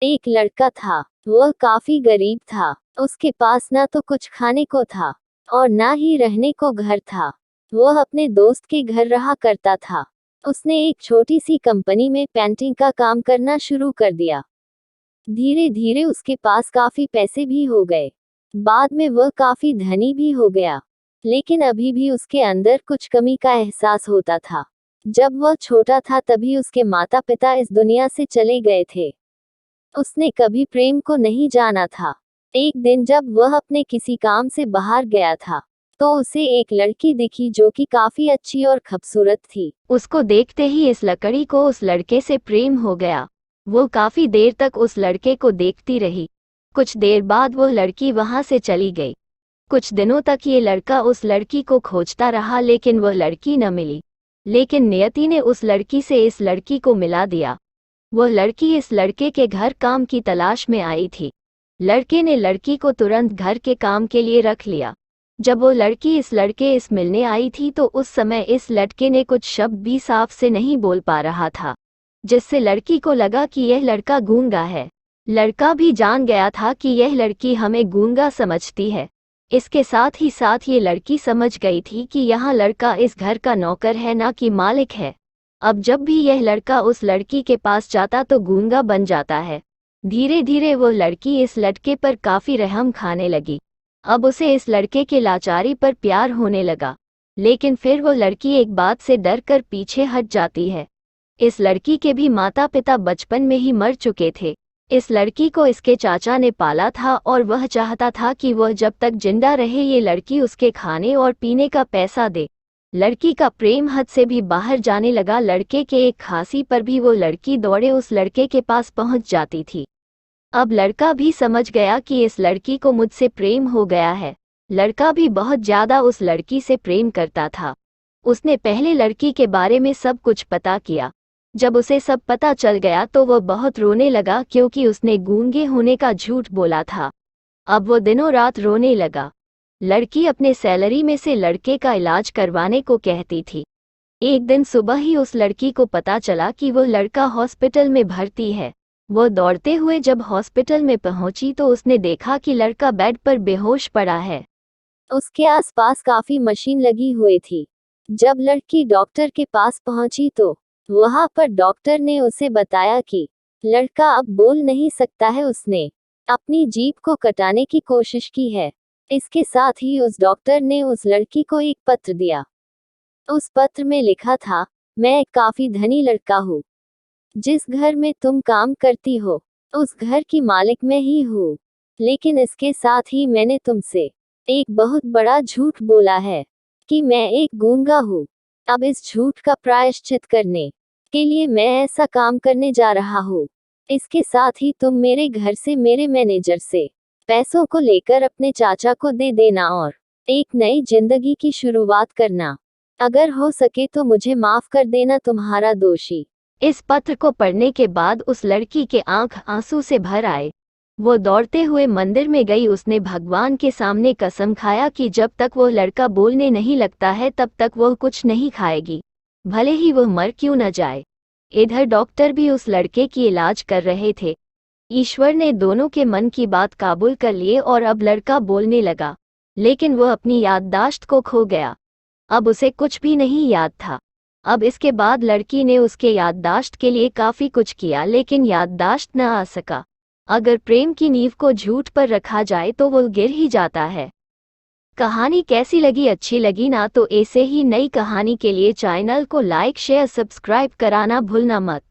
एक लड़का था। वह काफी गरीब था। उसके पास ना तो कुछ खाने को था और ना ही रहने को घर था। वह अपने दोस्त के घर रहा करता था। उसने एक छोटी सी कंपनी में पेंटिंग का काम करना शुरू कर दिया। धीरे धीरे उसके पास काफी पैसे भी हो गए। बाद में वह काफी धनी भी हो गया। लेकिन अभी भी उसके अंदर कुछ कमी का एहसास होता था। जब वह छोटा था तभी उसके माता पिता इस दुनिया से चले गए थे। उसने कभी प्रेम को नहीं जाना था। एक दिन जब वह अपने किसी काम से बाहर गया था तो उसे एक लड़की दिखी जो कि काफी अच्छी और खूबसूरत थी। उसको देखते ही इस लड़की को उस लड़के से प्रेम हो गया। वो काफी देर तक उस लड़के को देखती रही। कुछ देर बाद वो लड़की वहां से चली गई। कुछ दिनों तक ये लड़का उस लड़की को खोजता रहा लेकिन वह लड़की न मिली। लेकिन नियति ने उस लड़की से इस लड़की को मिला दिया। वह लड़की इस लड़के के घर काम की तलाश में आई थी। लड़के ने लड़की को तुरंत घर के काम के लिए रख लिया। जब वो लड़की इस लड़के इस मिलने आई थी तो उस समय इस लड़के ने कुछ शब्द भी साफ से नहीं बोल पा रहा था, जिससे लड़की को लगा कि यह लड़का गूंगा है। लड़का भी जान गया था कि यह लड़की हमें गूंगा समझती है। इसके साथ ही साथ ये लड़की समझ गई थी कि यहाँ लड़का इस घर का नौकर है ना कि मालिक है। अब जब भी यह लड़का उस लड़की के पास जाता तो गूंगा बन जाता है। धीरे धीरे वो लड़की इस लड़के पर काफी रहम खाने लगी। अब उसे इस लड़के के लाचारी पर प्यार होने लगा। लेकिन फिर वो लड़की एक बात से डर कर पीछे हट जाती है। इस लड़की के भी माता पिता बचपन में ही मर चुके थे। इस लड़की को इसके चाचा ने पाला था और वह चाहता था कि वह जब तक जिंदा रहे ये लड़की उसके खाने और पीने का पैसा दे। लड़की का प्रेम हद से भी बाहर जाने लगा। लड़के के एक खांसी पर भी वो लड़की दौड़े उस लड़के के पास पहुंच जाती थी। अब लड़का भी समझ गया कि इस लड़की को मुझसे प्रेम हो गया है। लड़का भी बहुत ज्यादा उस लड़की से प्रेम करता था। उसने पहले लड़की के बारे में सब कुछ पता किया। जब उसे सब पता चल गया तो वह बहुत रोने लगा क्योंकि उसने गूंगे होने का झूठ बोला था। अब वो दिनों रात रोने लगा। लड़की अपने सैलरी में से लड़के का इलाज करवाने को कहती थी। एक दिन सुबह ही उस लड़की को पता चला कि वो लड़का हॉस्पिटल में भर्ती है। वो दौड़ते हुए जब हॉस्पिटल में पहुंची तो उसने देखा कि लड़का बेड पर बेहोश पड़ा है। उसके आसपास काफी मशीन लगी हुई थी। जब लड़की डॉक्टर के पास पहुंची तो वहां पर डॉक्टर ने उसे बताया कि लड़का अब बोल नहीं सकता है। उसने अपनी जीभ को कटाने की कोशिश की है। इसके साथ ही उस डॉक्टर ने उस लड़की को एक पत्र दिया। उस पत्र में लिखा था, मैं एक काफी धनी लड़का हूँ। जिस घर में तुम काम करती हो उस घर की मालिक मैं ही हूँ। लेकिन इसके साथ ही मैंने तुमसे एक बहुत बड़ा झूठ बोला है कि मैं एक गूंगा हूँ। अब इस झूठ का प्रायश्चित करने के लिए मैं ऐसा काम करने जा रहा हूँ। इसके साथ ही तुम मेरे घर से मेरे मैनेजर से पैसों को लेकर अपने चाचा को दे देना और एक नई जिंदगी की शुरुआत करना। अगर हो सके तो मुझे माफ कर देना, तुम्हारा दोषी। इस पत्र को पढ़ने के बाद उस लड़की के आंख आंसू से भर आए। वो दौड़ते हुए मंदिर में गई। उसने भगवान के सामने कसम खाया कि जब तक वो लड़का बोलने नहीं लगता है तब तक वह कुछ नहीं खाएगी, भले ही वह मर क्यों न जाए। इधर डॉक्टर भी उस लड़के की इलाज कर रहे थे। ईश्वर ने दोनों के मन की बात काबूल कर लिए और अब लड़का बोलने लगा। लेकिन वह अपनी याददाश्त को खो गया। अब उसे कुछ भी नहीं याद था। अब इसके बाद लड़की ने उसके याददाश्त के लिए काफी कुछ किया लेकिन याददाश्त न आ सका। अगर प्रेम की नींव को झूठ पर रखा जाए तो वो गिर ही जाता है। कहानी कैसी लगी? अच्छी लगी ना तो ऐसे ही नई कहानी के लिए चैनल को लाइक शेयर सब्सक्राइब कराना भूलना मत।